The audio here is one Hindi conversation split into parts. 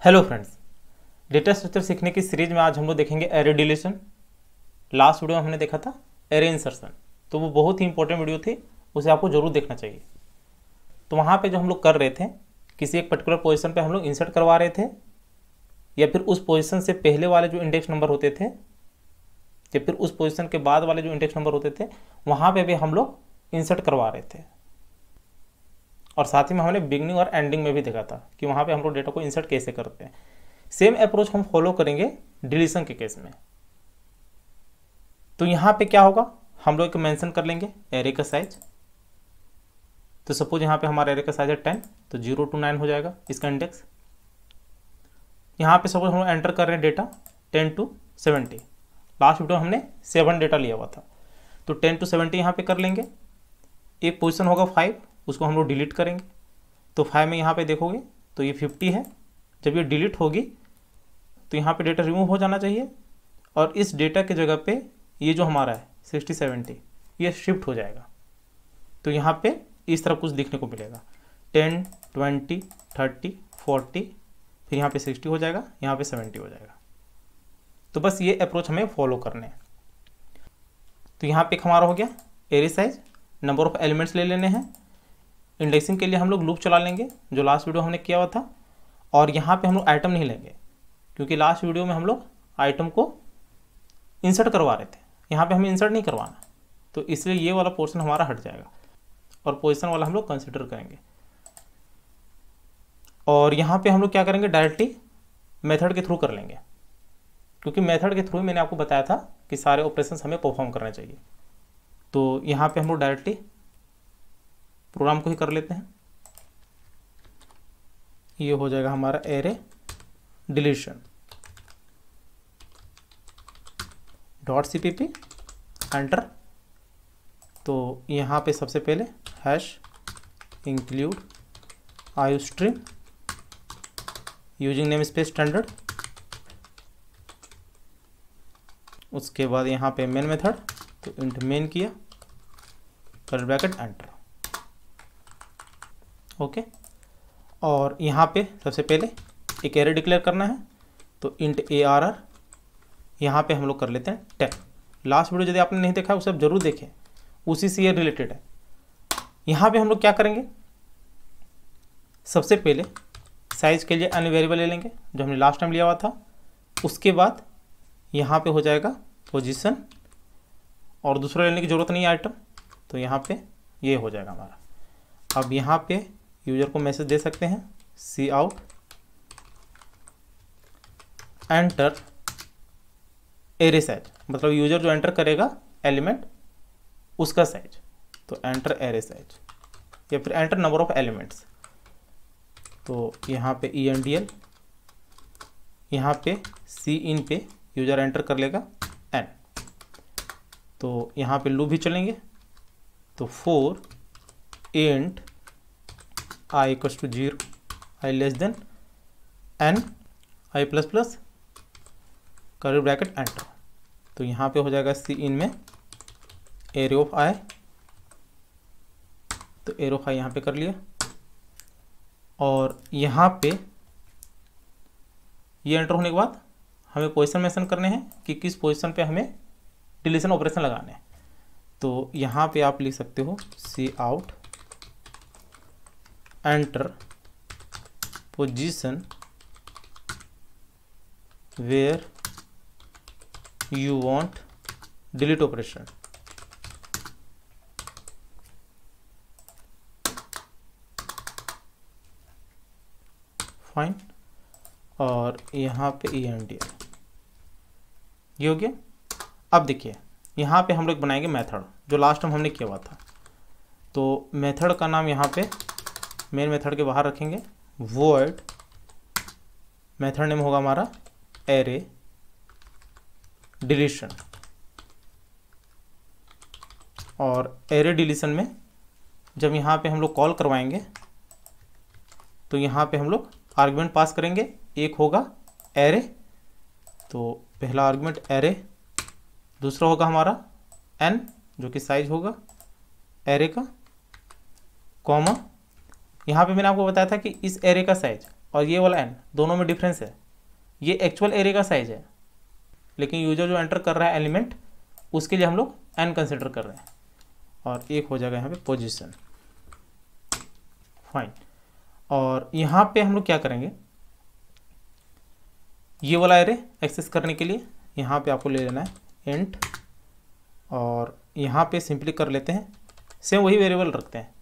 हेलो फ्रेंड्स, डेटा स्ट्रक्चर सीखने की सीरीज में आज हम लोग देखेंगे एरे डिलीशन। लास्ट वीडियो में हमने देखा था एरे इंसर्शन, तो वो बहुत ही इंपॉर्टेंट वीडियो थी, उसे आपको जरूर देखना चाहिए। तो वहाँ पे जो हम लोग कर रहे थे, किसी एक पर्टिकुलर पोजीशन पे हम लोग इंसर्ट करवा रहे थे, या फिर उस पोजीशन से पहले वाले जो इंडेक्स नंबर होते थे या फिर उस पोजीशन के बाद वाले जो इंडेक्स नंबर होते थे वहाँ पर भी हम लोग इंसर्ट करवा रहे थे। और साथ ही में हमने बिगनिंग और एंडिंग में भी देखा था कि वहाँ पे हम लोग डेटा को इंसर्ट कैसे करते हैं। सेम अप्रोच हम फॉलो करेंगे डिलीशन के केस में। तो यहाँ पे क्या होगा, हम लोग मेंशन कर लेंगे एरे का साइज। तो सपोज यहाँ पे हमारा एरे का साइज है 10, तो 0 to 9 हो जाएगा इसका इंडेक्स। यहाँ पे सपोज हम एंटर कर रहे हैं डेटा 10 to 70। लास्ट वीडियो हमने 7 डेटा लिया हुआ था, तो 10 to 70 यहाँ पे कर लेंगे। एक पोजिशन होगा 5, उसको हम लोग डिलीट करेंगे। तो 5 में यहाँ पे देखोगे तो ये 50 है। जब ये डिलीट होगी तो यहाँ पे डेटा रिमूव हो जाना चाहिए, और इस डेटा के जगह पे ये जो हमारा है 60 70 ये शिफ्ट हो जाएगा। तो यहाँ पे इस तरह कुछ दिखने को मिलेगा 10 20 30 40, फिर यहाँ पे 60 हो जाएगा, यहाँ पे 70 हो जाएगा। तो बस ये अप्रोच हमें फॉलो करने हैं। तो यहाँ पे हमारा हो गया array size, number of elements ले लेने हैं। इंडेक्सिंग के लिए हम लोग लूप चला लेंगे जो लास्ट वीडियो हमने किया हुआ था, और यहाँ पे हम लोग आइटम नहीं लेंगे क्योंकि लास्ट वीडियो में हम लोग आइटम को इंसर्ट करवा रहे थे, यहाँ पे हमें इंसर्ट नहीं करवाना, तो इसलिए ये वाला पोर्शन हमारा हट जाएगा और पोजीशन वाला हम लोग कंसिडर करेंगे। और यहाँ पे हम लोग क्या करेंगे, डायरेक्टली मेथड के थ्रू कर लेंगे, क्योंकि मेथड के थ्रू मैंने आपको बताया था कि सारे ऑपरेशंस हमें परफॉर्म करने चाहिए। तो यहाँ पे हम लोग डायरेक्टली प्रोग्राम को ही कर लेते हैं। ये हो जाएगा हमारा एरे डिलीशन .cpp एंटर। तो यहाँ पे सबसे पहले hash include iostream using name space standard, उसके बाद यहाँ पे मेन मेथड, तो इंट मेन किया, कर्ली ब्रैकेट एंटर। ओके, और यहाँ पे सबसे पहले एक एरे डिक्लेयर करना है, तो इंट ARR यहाँ पे हम लोग कर लेते हैं 10। लास्ट वीडियो यदि आपने नहीं देखा उसे आप जरूर देखें, उसी से ये रिलेटेड है। यहाँ पे हम लोग क्या करेंगे, सबसे पहले साइज के लिए अन्य वेरिएबल ले लेंगे जो हमने लास्ट टाइम लिया हुआ था। उसके बाद यहाँ पे हो जाएगा पोजीशन, और दूसरा लेने की ज़रूरत नहीं है आइटम, तो यहाँ पे ये हो जाएगा हमारा। अब यहाँ पे यूजर को मैसेज दे सकते हैं सी आउट एंटर एरे साइज, मतलब यूजर जो एंटर करेगा एलिमेंट उसका साइज, तो एंटर एरे साइज, या फिर एंटर नंबर ऑफ एलिमेंट्स। तो यहाँ पे ENDL, यहाँ पे सी इन पे यूजर एंटर कर लेगा n। तो यहाँ पे लूप भी चलेंगे, तो for int i equals to 0 i less than n i plus plus curly bracket enter. तो यहाँ पे हो जाएगा सी इन में एरे ऑफ i, तो एरे ऑफ i यहाँ पे कर लिया। और यहाँ पे ये एंटर होने के बाद हमें पोजीशन मेंशन करने हैं कि किस पोजीशन पे हमें डिलीशन ऑपरेशन लगाने हैं। तो यहाँ पे आप लिख सकते हो C out enter position where you want delete operation. Fine, और यहाँ पे ENDL, ये हो गया। अब देखिए यहाँ पे हम लोग बनाएंगे मेथड जो लास्ट टाइम हमने किया हुआ था। तो मेथड का नाम यहाँ पे मेन मेथड के बाहर रखेंगे void, मेथड नेम होगा हमारा एरे डिलीशन। और एरे डिलीशन में जब यहाँ पे हम लोग कॉल करवाएंगे तो यहाँ पे हम लोग आर्गुमेंट पास करेंगे। एक होगा एरे, तो पहला आर्गुमेंट एरे, दूसरा होगा हमारा n जो कि साइज होगा एरे का, कॉमा यहाँ पे मैंने आपको बताया था कि इस एरे का साइज और ये वाला n, दोनों में डिफरेंस है। ये एक्चुअल एरे का साइज है, लेकिन यूजर जो एंटर कर रहा है एलिमेंट, उसके लिए हम लोग n कंसिडर कर रहे हैं। और एक हो जाएगा यहाँ पे पोजीशन, फाइन। और यहाँ पे हम लोग क्या करेंगे, ये वाला एरे एक्सेस करने के लिए यहाँ पे आपको ले लेना है इंट, और यहाँ पे सिंपली कर लेते हैं, सेम वही वेरिएबल रखते हैं।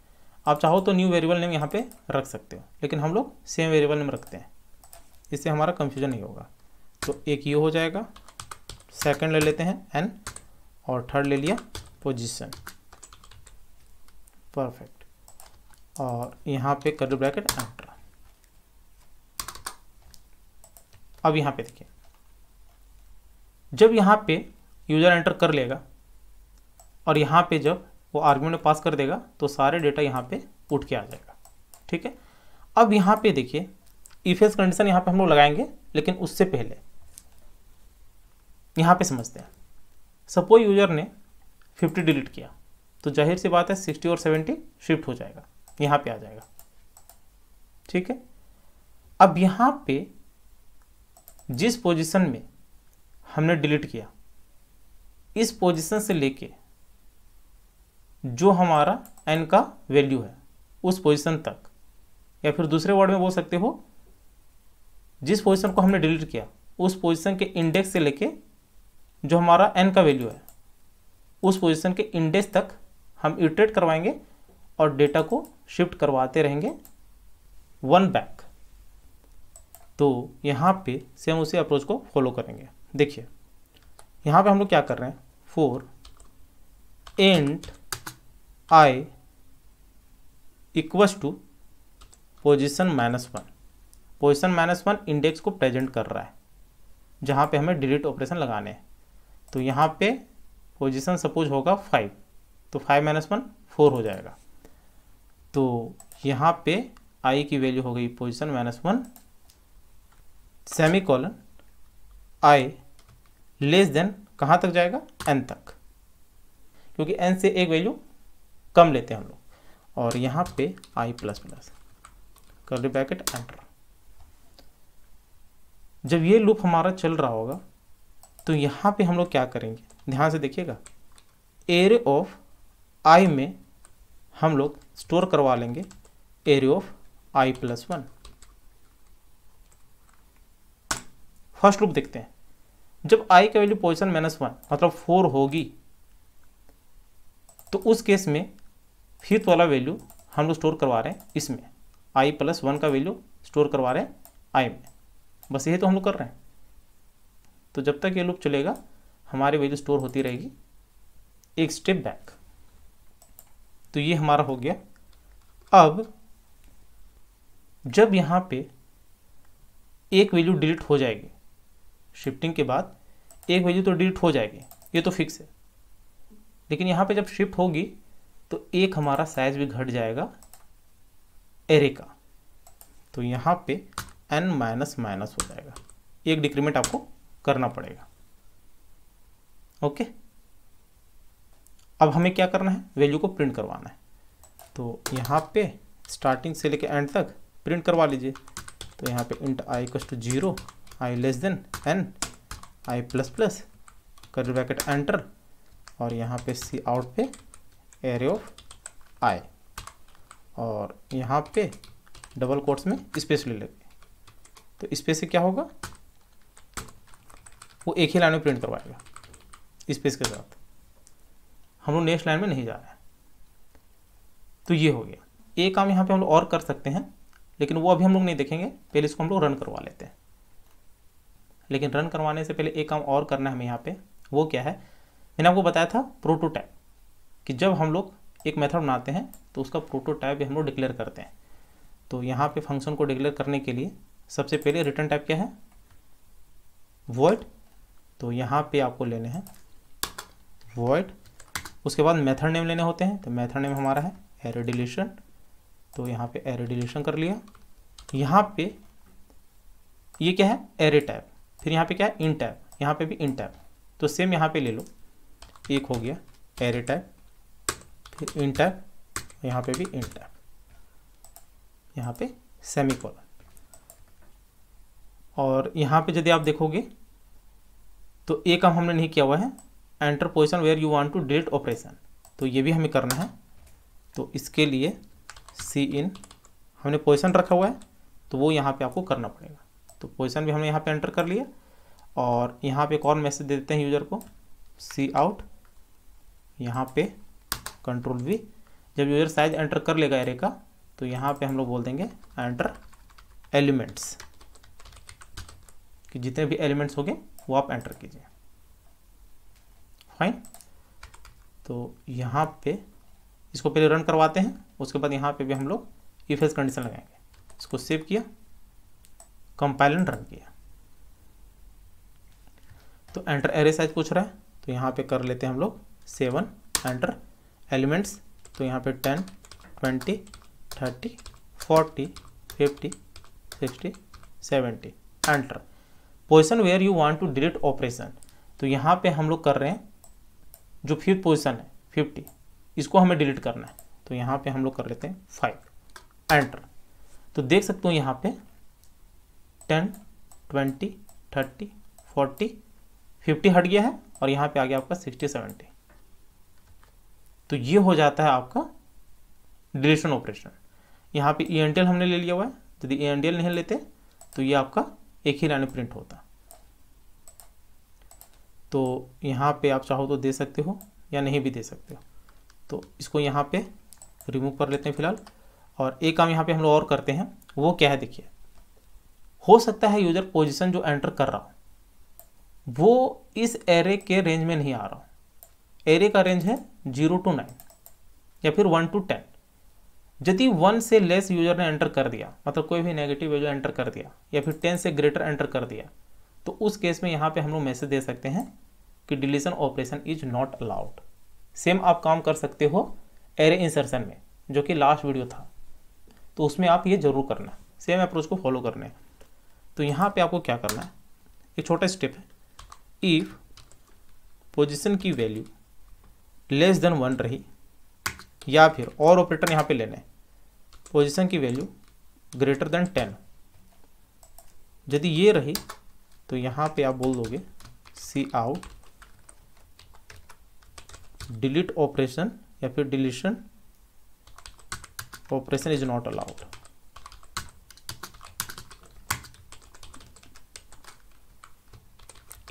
आप चाहो तो न्यू वेरिएबल नेम यहाँ पे रख सकते हो, लेकिन हम लोग सेम वेरिएबल नेम रखते हैं, इससे हमारा कंफ्यूजन नहीं होगा। तो एक ये हो जाएगा, सेकंड ले लेते हैं n, और थर्ड ले लिया पोजीशन, परफेक्ट। और यहाँ पे कर्ली ब्रैकेट एंटर। अब यहाँ पे देखिए, जब यहाँ पे यूजर एंटर कर लेगा और यहाँ पे जब वो आर्गुमेंट में पास कर देगा तो सारे डेटा यहाँ पे उठ के आ जाएगा, ठीक है। अब यहाँ पे देखिए इफ एल्स कंडीशन यहाँ पे हम लोग लगाएंगे, लेकिन उससे पहले यहाँ पे समझते हैं। सपोज यूजर ने 50 डिलीट किया, तो जाहिर सी बात है 60 और 70 शिफ्ट हो जाएगा, यहाँ पे आ जाएगा, ठीक है। अब यहाँ पे जिस पोजीशन में हमने डिलीट किया, इस पोजीशन से लेके जो हमारा n का वैल्यू है उस पोजीशन तक, या फिर दूसरे वर्ड में बोल सकते हो, जिस पोजीशन को हमने डिलीट किया उस पोजीशन के इंडेक्स से लेके जो हमारा n का वैल्यू है उस पोजीशन के इंडेक्स तक हम इटरेट करवाएंगे और डेटा को शिफ्ट करवाते रहेंगे 1 बैक। तो यहाँ पे सेम उसी अप्रोच को फॉलो करेंगे। देखिए यहाँ पे हम लोग क्या कर रहे हैं, for int i equals to position -1। Position -1 index को प्रेजेंट कर रहा है जहाँ पे हमें डिलीट ऑपरेशन लगाने हैं। तो यहाँ पे पोजीशन सपोज होगा 5, तो 5 - 1 4 हो जाएगा। तो यहाँ पे i की वैल्यू हो गई position -1, semi colon i less then कहाँ तक जाएगा, n तक, क्योंकि n से एक वैल्यू कम लेते हैं हम लोग। और यहाँ पे i plus plus curly bracket enter. जब ये लूप हमारा चल रहा होगा तो यहाँ पे हम लोग क्या करेंगे, ध्यान से देखिएगा, एरे ऑफ i में हम लोग स्टोर करवा लेंगे array of i plus 1। First loop देखते हैं, जब i का वैल्यू पोजीशन -1 मतलब 4 होगी, तो उस केस में फिफ्थ वाला वैल्यू हम लोग स्टोर करवा रहे हैं इसमें, i प्लस 1 का वैल्यू स्टोर करवा रहे हैं i में। बस यही तो हम लोग कर रहे हैं। तो जब तक ये लूप चलेगा हमारी वैल्यू स्टोर होती रहेगी एक स्टेप बैक। तो ये हमारा हो गया। अब जब यहाँ पे एक वैल्यू डिलीट हो जाएगी, शिफ्टिंग के बाद एक वैल्यू तो डिलीट हो जाएगी, ये तो फिक्स है, लेकिन यहाँ पे जब शिफ्ट होगी तो एक हमारा साइज भी घट जाएगा एरे का। तो यहाँ पे n माइनस माइनस हो जाएगा, एक डिक्रीमेंट आपको करना पड़ेगा। ओके, अब हमें क्या करना है, वैल्यू को प्रिंट करवाना है। तो यहाँ पे स्टार्टिंग से लेके एंड तक प्रिंट करवा लीजिए। तो यहाँ पे int i equals to 0, i less than n, i plus plus curly bracket enter, और यहाँ पे सी आउट पे एरे ऑफ i, और यहाँ पे डबल कोट्स में स्पेस ले लेंगे। तो स्पेस से क्या होगा, वो एक ही लाइन में प्रिंट करवाएगा स्पेस के साथ। हम लोग नेक्स्ट लाइन में नहीं जा रहे हैं। तो ये हो गया। एक काम यहाँ पे हम लोग और कर सकते हैं, लेकिन वो अभी हम लोग नहीं देखेंगे, पहले इसको हम लोग रन करवा लेते हैं। लेकिन रन करवाने से पहले एक काम और करना है हमें यहाँ पे। वो क्या है, मैंने आपको बताया था प्रोटोटाइप, कि जब हम लोग एक मेथड बनाते हैं तो उसका प्रोटोटाइप भी हम लोग डिक्लेयर करते हैं। तो यहाँ पे फंक्शन को डिक्लेयर करने के लिए सबसे पहले रिटर्न टाइप क्या है, वॉइड। तो यहाँ पे आपको लेने हैं वॉइड, उसके बाद मेथड नेम लेने होते हैं। तो मेथड नेम हमारा है एरे डिलीशन, तो यहाँ पे एरे डिलीशन कर लिया। यहाँ पे ये क्या है, एरे टाइप, फिर यहाँ पे क्या है, इन टाइप, यहाँ पे भी इन टाइप। तो सेम यहाँ पे ले लो, एक हो गया एरे टाइप, फिर इन टाइप, यहाँ पे भी इन टाइप, यहाँ पे सेमी कॉलन। और यहाँ पे यदि आप देखोगे तो ये काम हमने नहीं किया हुआ है, enter position where you want to delete operation, तो ये भी हमें करना है। तो इसके लिए सी इन हमने पोजीशन रखा हुआ है, तो वो यहाँ पे आपको करना पड़ेगा। तो पोजीशन भी हमने यहाँ पे एंटर कर लिया, और यहाँ पे एक और मैसेज दे देते हैं यूज़र को, सी आउट, यहाँ पे कंट्रोल वी। जब यूज़र साइज एंटर कर लेगा एरे का, तो यहाँ पे हम लोग बोल देंगे एंटर एलिमेंट्स, कि जितने भी एलिमेंट्स होंगे वो आप एंटर कीजिए। फाइन। तो यहाँ पे इसको पहले रन करवाते हैं, उसके बाद यहाँ पे भी हम लोग इफ एल्स कंडीशन लगाएंगे। इसको सेव किया, कंपाइल एंड रन किया, तो एंटर एरे साइज पूछ रहा है, तो यहाँ पे कर लेते हैं हम लोग 7, एंटर एलिमेंट्स, तो यहाँ पे 10, 20, 30, 40, 50, 60, 70, enter position where you want to delete operation. तो यहाँ पे हम लोग कर रहे हैं जो फिफ्थ पोजीशन है 50, इसको हमें डिलीट करना है, तो यहाँ पे हम लोग कर लेते हैं 5, एंटर। तो देख सकते हो यहाँ पे 10, 20, 30, 40, 50 हट गया है, और यहाँ पे आ गया आपका 60, 70। तो ये हो जाता है आपका डिलीशन ऑपरेशन। यहाँ पे ENDL हमने ले लिया हुआ है, यदि ENDL नहीं लेते तो ये आपका एक ही लाइन में प्रिंट होता। तो यहाँ पे आप चाहो तो दे सकते हो या नहीं भी दे सकते हो। तो इसको यहाँ पे रिमूव कर लेते हैं फिलहाल। और एक काम यहाँ पे हम लोग और करते हैं, वो क्या है देखिए, हो सकता है यूजर पोजीशन जो एंटर कर रहा हो वो इस एरे के रेंज में नहीं आ रहा हो। एरे का रेंज है 0 to 9 या फिर 1 to 10। यदि 1 से लेस यूजर ने एंटर कर दिया, मतलब कोई भी नेगेटिव वैल्यू एंटर कर दिया, या फिर 10 से ग्रेटर एंटर कर दिया, तो उस केस में यहाँ पे हम लोग मैसेज दे सकते हैं कि deletion operation is not allowed. Same आप काम कर सकते हो एरे इंसर्शन में, जो कि लास्ट वीडियो था, तो उसमें आप ये जरूर करना, सेम अप्रोच को फॉलो करना है। तो यहाँ पे आपको क्या करना है, एक छोटा स्टेप है, इफ पोजीशन की वैल्यू लेस देन 1 रही, या फिर और ऑपरेटर यहाँ पे लेने, पोजीशन की वैल्यू ग्रेटर देन 10, यदि ये रही तो यहाँ पे आप बोल दोगे सी आउट डिलीट ऑपरेशन, या फिर deletion operation is not allowed.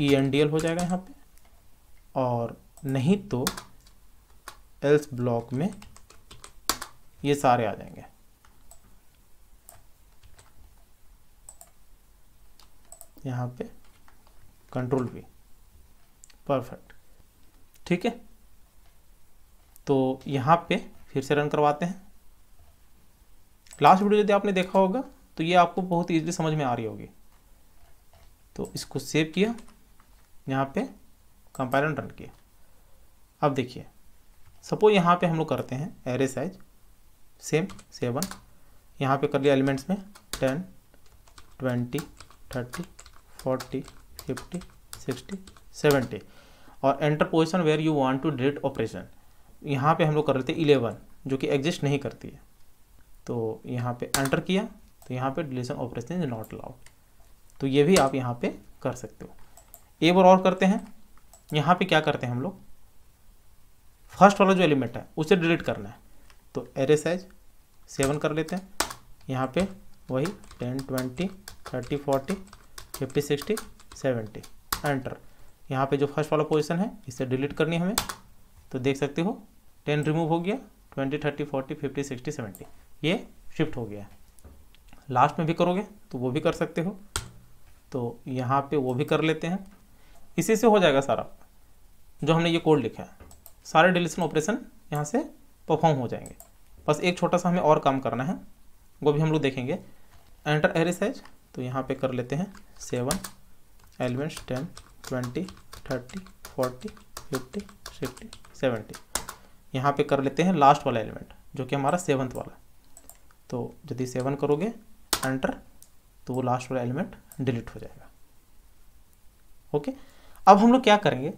ENDL हो जाएगा यहाँ पे, और नहीं तो एल्स ब्लॉक में ये सारे आ जाएंगे। यहाँ पे कंट्रोल V, परफेक्ट, ठीक है। तो यहाँ पे फिर से रन करवाते हैं। लास्ट वीडियो यदि आपने देखा होगा तो ये आपको बहुत इजीली समझ में आ रही होगी। तो इसको सेव किया, यहाँ पे कंपाइल एंड रन किया। अब देखिए, सपोज यहाँ पे हम लोग करते हैं एरे साइज सेम 7, यहाँ पे कर लिया एलिमेंट्स में 10, 20, 30, 40, 50, 60, 70, और enter position where you want to delete operation. यहाँ पे हम लोग कर लेते हैं 11, जो कि एग्जिस्ट नहीं करती है। तो यहाँ पे एंटर किया, तो यहाँ पे deletion operation is not allowed. तो ये भी आप यहाँ पे कर सकते हो। एक बार और करते हैं, यहाँ पे क्या करते हैं हम लोग, फर्स्ट वाला जो एलिमेंट है उसे डिलीट करना है, तो एरे साइज 7 कर लेते हैं। यहाँ पे वही 10, 20, 30, 40, 50, 60, 70, एंटर। यहाँ पे जो फर्स्ट वाला पोजीशन है इसे डिलीट करनी है हमें, तो देख सकते हो 10 रिमूव हो गया, 20, 30, 40, 50, 60, 70 ये शिफ्ट हो गया। लास्ट में भी करोगे तो वो भी कर सकते हो, तो यहाँ पे वो भी कर लेते हैं। इसी से हो जाएगा सारा जो हमने ये कोड लिखा है, सारे डिलीशन ऑपरेशन यहाँ से परफॉर्म हो जाएंगे। बस एक छोटा सा हमें और काम करना है, वो भी हम लोग देखेंगे। एंटर एरे साइज, तो यहाँ पे कर लेते हैं 7, एलिमेंट्स 10, 20, 30, 40, 50, 60, 70। यहाँ पे कर लेते हैं लास्ट वाला एलिमेंट जो कि हमारा 7th वाला। तो यदि 7 करोगे एंटर, तो वो लास्ट वाला एलिमेंट डिलीट हो जाएगा। ओके, अब हम लोग क्या करेंगे,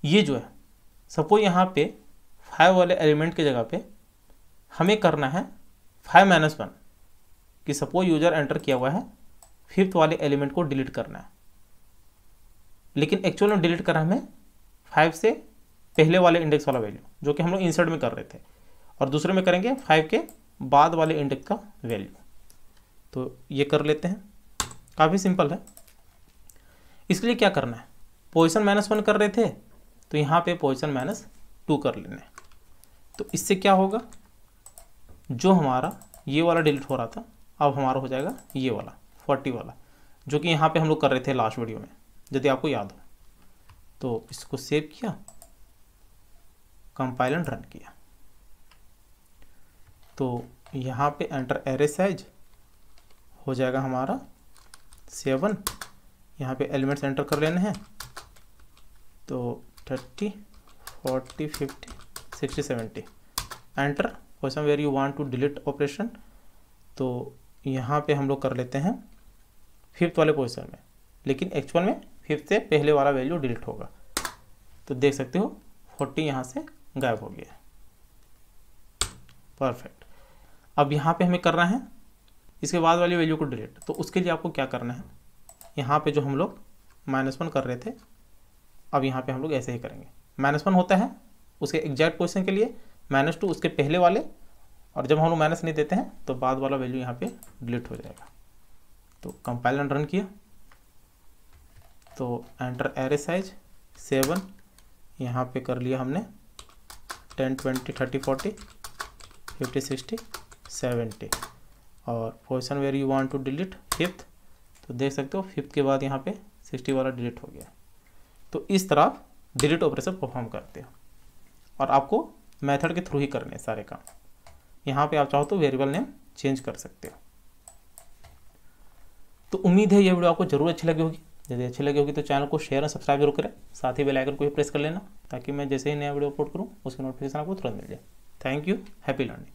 ये जो है सपोज यहाँ पे 5 वाले एलिमेंट की जगह पे हमें करना है 5 - 1, कि सपोज यूजर एंटर किया हुआ है फिफ्थ वाले एलिमेंट को डिलीट करना है, लेकिन एक्चुअल में डिलीट करना हमें 5 से पहले वाले इंडेक्स वाला वैल्यू जो कि हम लोग इंसर्ट में कर रहे थे, और दूसरे में करेंगे 5 के बाद वाले इंडेक्स का वैल्यू। तो ये कर लेते हैं, काफ़ी सिंपल है। इसके लिए क्या करना है, पोजीशन -1 कर रहे थे तो यहाँ पे पोजीशन -2 कर लेना है। तो इससे क्या होगा, जो हमारा ये वाला डिलीट हो रहा था अब हमारा हो जाएगा ये वाला 40 वाला, जो कि यहाँ पे हम लोग कर रहे थे लास्ट वीडियो में, यदि आपको याद हो। तो इसको सेव किया, कंपाइल एंड रन किया, तो यहाँ पे एंटर एरे साइज हो जाएगा हमारा 7। यहाँ पे एलिमेंट्स एंटर कर लेने हैं, तो 30 40 50 60 70 enter position where you want to delete operation. तो यहाँ पे हम लोग कर लेते हैं 5th वाले पोजीशन में, लेकिन एक्चुअल में 5th से पहले वाला वैल्यू डिलीट होगा। तो देख सकते हो 40 यहाँ से गायब हो गया। परफेक्ट। अब यहाँ पे हमें करना है इसके बाद वाली वैल्यू को डिलीट। तो उसके लिए आपको क्या करना है, यहाँ पे जो हम लोग -1 कर रहे थे अब यहाँ पे हम लोग ऐसे ही करेंगे। -1 होता है उसके एग्जैक्ट पोजीशन के लिए, -2 उसके पहले वाले, और जब हम लोग माइनस नहीं देते हैं तो बाद वाला वैल्यू यहाँ पे डिलीट हो जाएगा। तो कंपाइल एंड रन किया, तो एंटर एरे साइज 7, यहाँ पे कर लिया हमने 10 20 30 40 50 60 70, और position where you want to delete 5th। तो देख सकते हो 5th के बाद यहाँ पे 60 वाला डिलीट हो गया। तो इस तरह डिलीट ऑपरेशन परफॉर्म करते हैं, और आपको मेथड के थ्रू ही करने हैं सारे काम। यहाँ पे आप चाहो तो वेरिएबल नेम चेंज कर सकते हो। तो उम्मीद है ये वीडियो आपको जरूर अच्छी लगी होगी। यदि अच्छी लगी होगी तो चैनल को शेयर और सब्सक्राइब जरूर करें, साथ ही बेल आइकन को भी प्रेस कर लेना ताकि मैं जैसे ही नया वीडियो अपलोड करूँ उसकी नोटिफिकेशन आपको तुरंत मिल जाए। Thank you, happy learning.